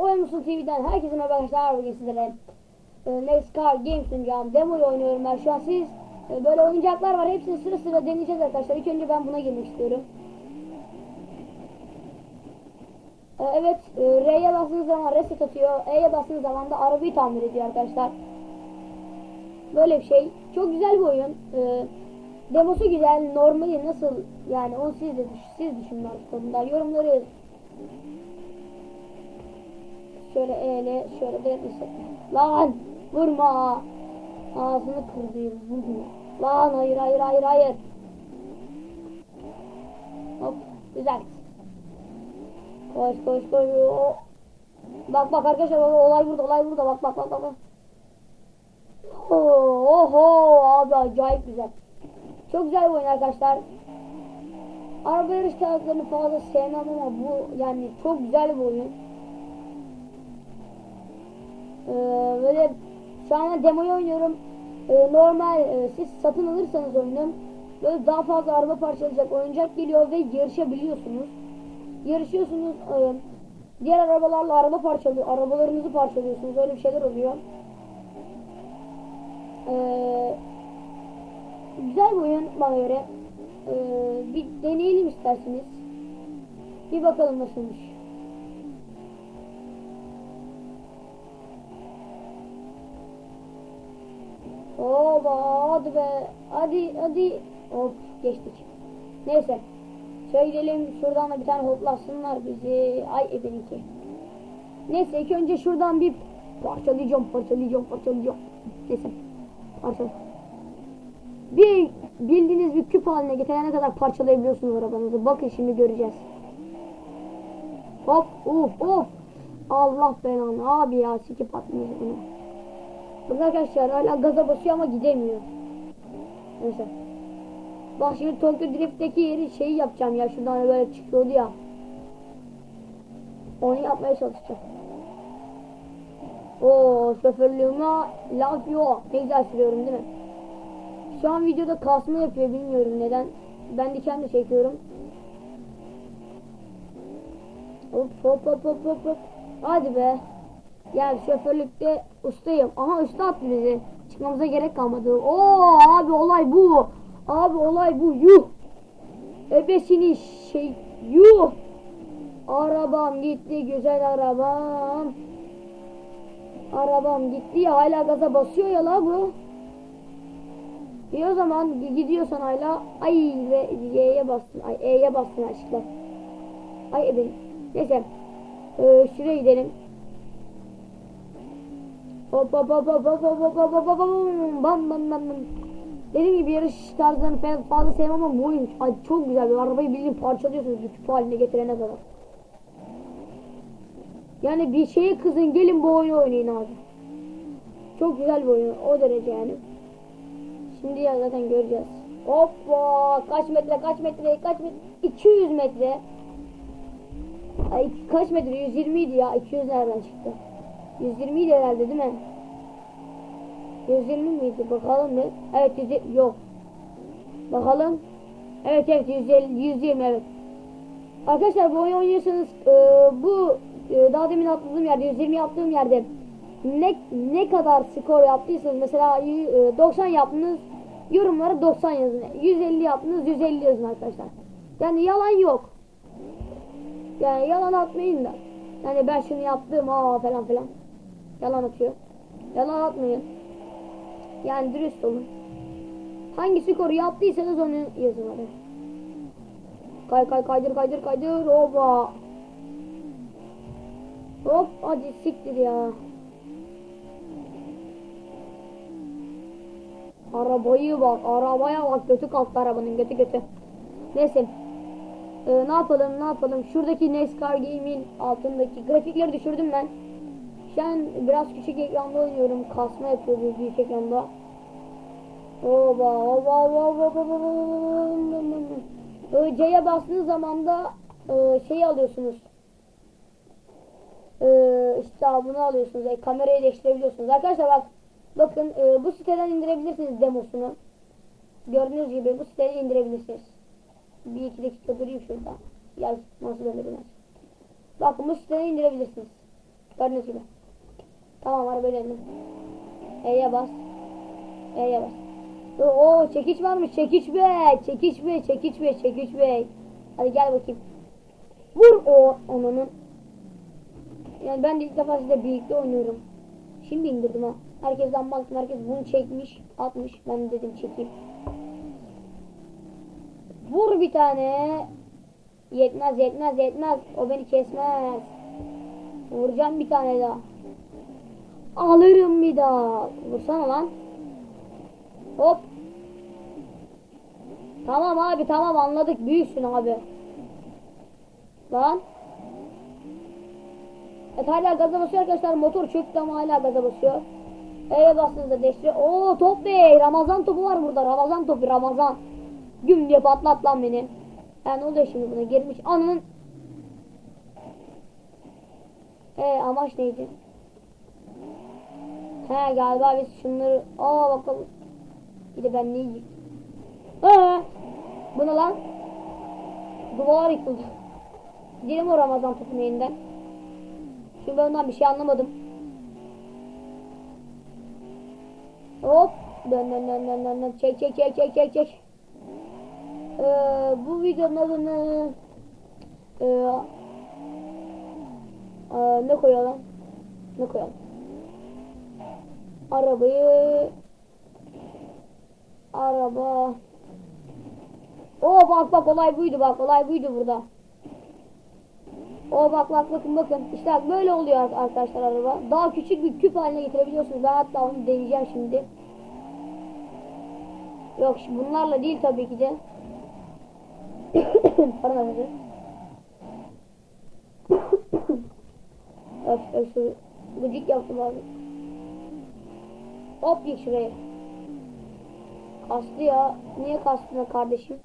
Oyun Musul TV'den herkese merhaba arkadaşlar. Bugün sizlere Next Car Game sunacağım. Demo'yu oynuyorum ben şu an. Siz böyle oyuncaklar var. Hepsini sıra sıra deneyeceğiz arkadaşlar. İlk önce ben buna girmek istiyorum. Evet, R'ye bastığınız zaman reset atıyor. E'ye bastığınız zaman da arabayı tamir ediyor arkadaşlar. Böyle bir şey. Çok güzel bir oyun. Demosu güzel. Normali nasıl yani onu siz düşünün artık konuda. Yorumları yazın. Şöyle eyle şöyle de lan vurma, ağzını kırdı, vurma lan, hayır hop, güzel, koş bak arkadaşlar, olay burada, bak oho abi, acayip güzel, çok güzel bir oyun arkadaşlar. Araba yarış tarzlarını fazla sevmem ama bu yani çok güzel bir oyun. Böyle şu an demoyu oynuyorum. Normal siz satın alırsanız oyunu böyle daha fazla araba parçalayacak oyuncak geliyor ve yarışabiliyorsunuz. Yarışıyorsunuz. Diğer arabalarla arabalarınızı parçalıyorsunuz. Öyle bir şeyler oluyor. Güzel bir oyun bana göre. Bir deneyelim isterseniz. Bir bakalım nasılmış. Oba, hadi be. Hadi. Of, geçtik. Neyse. Şöyle gidelim. Şuradan da bir tane hoplasınlar bizi. Ay ebeniki. Neyse, ilk önce şuradan bir parçalayacağım. Neyse. Parçala. Bir bildiğiniz bir küp haline getirene kadar parçalayabiliyorsunuz arabanızı. Bakın şimdi göreceğiz. Hop, of. Allah belanı abi ya, sikip atmıyor bunu. Bakın arkadaşlar, hala gaza basıyor ama gidemiyor. Neyse. Bak şimdi Tokyo Drift'teki yeri şeyi yapacağım ya, şuradan böyle çıkıyordu ya. Onu yapmaya çalışacağım. Oo, şoförlüğüme laf yok. Ne güzel sürüyorum değil mi? Şu an videoda kasma yapıyor, bilmiyorum neden. Ben de kendi çekiyorum. Hop. Hadi be. Yani şoförlükte ustayım. Aha, usta attı bizi. Çıkmamıza gerek kalmadı. Oo abi, olay bu. Yuh. Ebesini yuh. Arabam gitti, güzel arabam. Arabam gitti ya, hala gaza basıyor ya la bu. İyi, o zaman gidiyorsan hala Y'ye bastın. E'ye bastın aşklar. Benim. Neyse. Şuraya gidelim. Hop. Bam. Dediğim gibi yarış tarzlarını fazla sevmem ama bu oyun çok güzel. Arabayı bildiğin parçalıyorsunuz küp haline getirene kadar. Yani bir şeye kızın, gelin bu oyunu oynayın abi. Çok güzel bir oyun, o derece yani. Şimdi ya zaten göreceğiz. Hoppa, kaç metre 200 metre. Kaç metre, 120 idi ya, 200 nereden çıktı? 120 idi herhalde değil mi? 120 miydi? Bakalım mı? Evet, 120 yok. Bakalım. Evet 120 evet. Arkadaşlar, bu oyunu oynuyorsanız bu daha demin atladığım yerde 120 yaptığım yerde ne kadar skor yaptıysanız, mesela 90 yaptınız, yorumlara 90 yazın. 150 yaptınız, 150 yazın arkadaşlar. Yani yalan yok. Yani yalan atmayın da. Yani ben şunu yaptım falan. Yalan atıyor. Yalan atmayın. Yani dürüst olun. Hangi skoru yaptıysanız onu yazın hadi. Kaydır. Oba. Hop, hadi siktir ya. Arabaya bak. Götü kalktı arabanın, götü. Neyse. Ne yapalım? Şuradaki NASCAR Game'in altındaki grafikleri düşürdüm ben. Şu an biraz küçük ekranda oynuyorum. Kasma yapıyor büyük ekranda. Oba. C'ye bastığınız zaman da şeyi alıyorsunuz. İşte bunu alıyorsunuz. Kamerayı değiştirebiliyorsunuz. Arkadaşlar bakın, bu siteden indirebilirsiniz demosunu. Gördüğünüz gibi bu siteden indirebilirsiniz. Bir iki dakika durayım şurada. Nasıl döndürülmez. Bakın, bu siteden indirebilirsiniz. Gördüğünüz gibi. Tamam arabayı döndüm. E'ye bas. E'ye bas. Oo çekiç varmış. Çekiç bey. Çekiç bey. Çekiç bey. Çekiç bey. Hadi gel bakayım. Vur o onun. Yani ben de ilk defa sizle birlikte oynuyorum. Şimdi indirdim ha. Herkesten baktım. Herkes bunu çekmiş. Atmış. Ben de dedim çekeyim. Vur bir tane. Yetmez yetmez yetmez. O beni kesmez. Vuracağım bir tane daha. Alırım bir daha. Vursana lan. Hop. Tamam abi tamam anladık. Büyüksün abi. Lan. Evet hala gaza basıyor arkadaşlar. Motor çöktü ama hala gaza basıyor. E'ye bastığınızda değiştiriyor. Oo top bey. Ramazan topu var burada. Ramazan topu Ramazan. Güm diye patlat lan beni. Yani ne oluyor şimdi buna? Girmiş. Ananın. Amaç neydi? He galiba biz şunları. Aa bakalım. Bir de ben ne yiyeyim? Bu ne lan? Duvarlar yıkıldı. Gidelim o Ramazan topunu elinden. Şimdi ben ondan bir şey anlamadım. Hop. Dön dön dön dön dön. Çek çek çek çek çek çek. Bu videonun adını ne koyalım? Ne koyalım? Araba. Oo bak olay buydu bak olay buydu burada. Oo bak bakın işte böyle oluyor arkadaşlar araba. Daha küçük bir küp haline getirebiliyorsunuz. Ben hatta onu deneyeceğim şimdi. Yok bunlarla değil tabii ki de. Pardon özür. Öf gıcık yaptım abi. Hop yık şuraya. Kastı ya. Niye kastın kardeşim?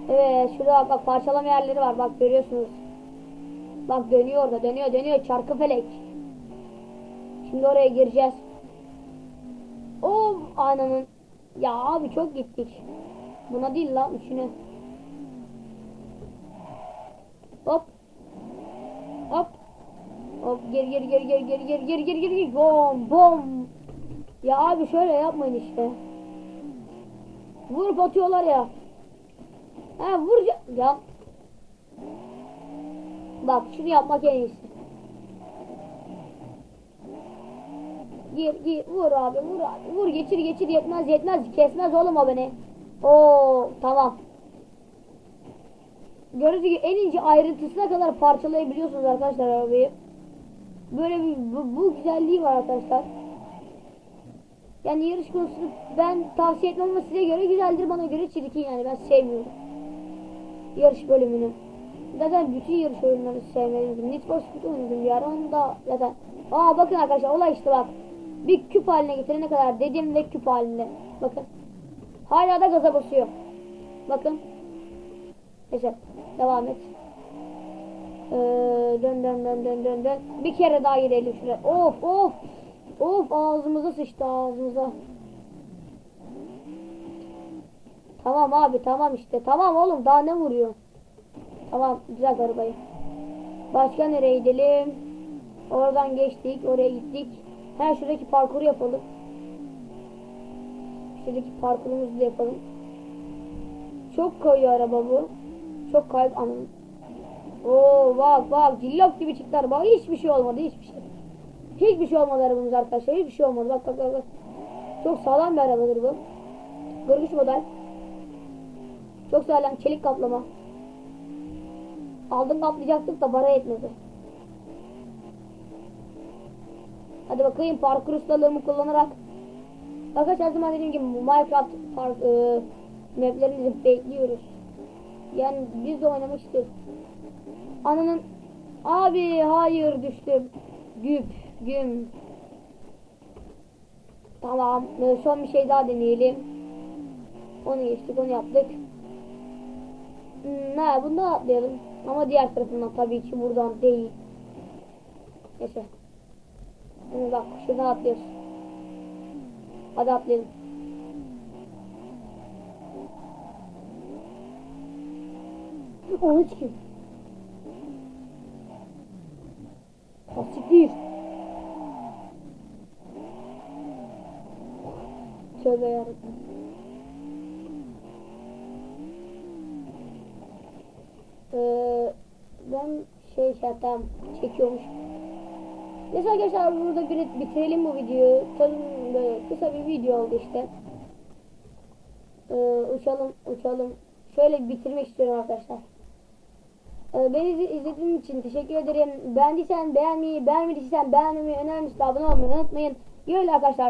Evet şurada bak parçalama yerleri var bak görüyorsunuz. Bak dönüyor orada dönüyor çarkı felek. Şimdi oraya gireceğiz. Ananın. Ya abi çok gittik. Buna değil lan üçüne. Hop. Hop. Hop gir. Bom. Ya abi şöyle yapmayın işte. Vurup atıyorlar ya. Vuracağım. Ya. Bak şunu yapmak en iyisi. Gir vur abi vur geçir yetmez kesmez oğlum o beni. Oo tamam. Gördüğünüz gibi en ince ayrıntısına kadar parçalayabiliyorsunuz arkadaşlar arabayı. Böyle bir bu güzelliği var arkadaşlar. Yani yarış konusunu ben tavsiye etmem ama size göre güzeldir, bana göre çirkin, yani ben sevmiyorum yarış bölümünü. Zaten bütün yarış oyunlarını sevmedim. Need for Speed oynadım bir ara, onu da zaten. Bakın arkadaşlar olay işte bak. Bir küp haline getirene kadar dedim ve küp halinde. Bakın. Hala da gaza basıyor. Bakın. Neyse. Devam et. Dön. Bir kere daha girelim şuraya. Of ağzımıza sıçtı ağzımıza. Tamam abi tamam işte. Tamam oğlum daha ne vuruyor? Tamam güzel arabayı. Başka nereye gidelim? Oradan geçtik. Oraya gittik. Şuradaki parkuru yapalım. Şuradaki parkurumuzu da yapalım. Çok kayıyor araba bu. Çok kayıp anladım. Bak cillop gibi çıktı araba. Hiçbir şey olmadı hiçbir şey olmadı arabamız arkadaşlar. Hiçbir şey olmadı. Bak. Çok sağlam bir arabadır bu. Gırgış model. Çok sağlam çelik kaplama. Aldım kaplayacaktık da para etmedi. Hadi bakayım parkur ustalığımı kullanarak. Arkadaşlar her zaman dediğim gibi Minecraft maplerimizi bekliyoruz. Yani biz de oynamak istiyoruz. Ananın abi hayır düştüm. Güm. Tamam son bir şey daha deneyelim. Onu geçtik, onu yaptık. Bundan atlayalım. Ama diğer tarafından tabii ki buradan değil. Neyse. Bak şuradan atlıyoruz. Hadi atlayalım. Onu çıkıyor. Hasiktir. Tövbe yarabbim. Ben tamam çekiyormuş. Neyse arkadaşlar burada bitirelim bu videoyu. Tabii böyle kısa bir video oldu işte. Uçalım. Şöyle bitirmek istiyorum arkadaşlar. Beni izlediğiniz için teşekkür ederim. Beğendiysen beğenmeyi, beğenmediysen beğenmeyi, önermişsin abone olmayı unutmayın. Böyle arkadaşlar.